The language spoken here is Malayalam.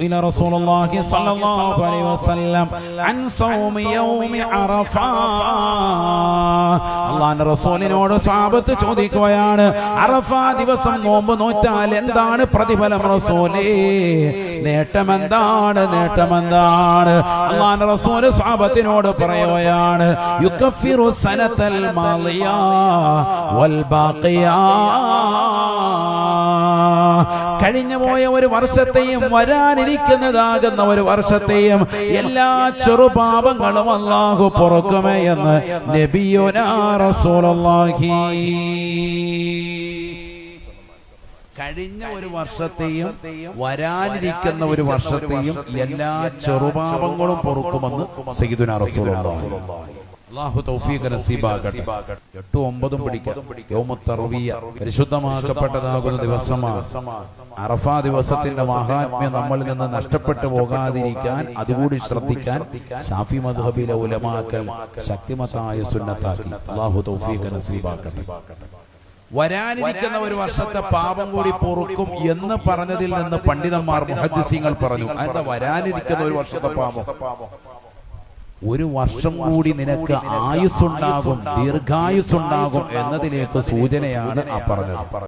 إلى رسول الله صلى الله عليه وسلم عن صوم يوم عرفة. അല്ലാഹുവിന്റെ റസൂലിനോട് സ്വഹാബത്ത് ചോദിക്കുകയാണ്, അറഫ ദിവസം നോമ്പ് നോറ്റാൽ എന്താണ് പ്രതിഫലം റസൂലേ? നേട്ടമെന്താണ്? അല്ലാഹുവിന്റെ റസൂൽ സ്വഹാബത്തിനോട് പറയുകയാണ്, യുകഫിറു സനതൽ മാളിയ വൽ ബാഖിയ. കഴിഞ്ഞുപോയ ഒരു വർഷത്തെയും വരാനിരിക്കുന്നതാകുന്ന ഒരു വർഷത്തെയും എല്ലാ ചെറുപാപങ്ങളും അല്ലാഹു പൊറുക്കുമേ എന്ന് നബിയുനാ റസൂലുള്ളാഹി. കഴിഞ്ഞ ഒരു വർഷത്തെയും വരാനിരിക്കുന്ന ഒരു വർഷത്തെയും എല്ലാ ചെറുപാപങ്ങളും പൊറുക്കുമെന്ന് സയ്യിദുനാ റസൂലുള്ളാഹി. അല്ലാഹു തൗഫീഖ് നസീബാക്കട്ടെ. 8-9 പിടിക്കാം. യൗമുത് തർവിയ പരിശുദ്ധമാക്കപ്പെട്ടതാകുന്ന ദിവസമാണ്. അറഫ ദിവസത്തിന്റെ മഹാത്മ്യം നമ്മളിൽ നിന്ന് നഷ്ടപ്പെട്ടു പോകാതിരിക്കാൻ അതുകൂടി ശ്രദ്ധിക്കാൻ ശാഫി മദ്ഹബിലെ ഉലമാക്കൾ ശക്തിമത്തായ സുന്നത്താക്കി. അല്ലാഹു തൗഫീഖ് നസീബാക്കട്ടെ. വരാനിരിക്കുന്ന ഒരു വർഷത്തെ പാപം കൂടി പൊറുക്കും എന്ന് പറഞ്ഞതിൽ നിന്ന് പണ്ഡിതന്മാർ മുഹദ്ദിസീങ്ങൾ പറഞ്ഞു, അതെന്താ വരാനിരിക്കുന്ന ഒരു വർഷത്തെ പാപം? ഒരു വർഷം കൂടി നിനക്ക് ആയുസ്സുണ്ടാകും, ദീർഘായുസ്സുണ്ടാകും എന്നതിലേക്ക് സൂചനയാണ് ആ പറഞ്ഞത്.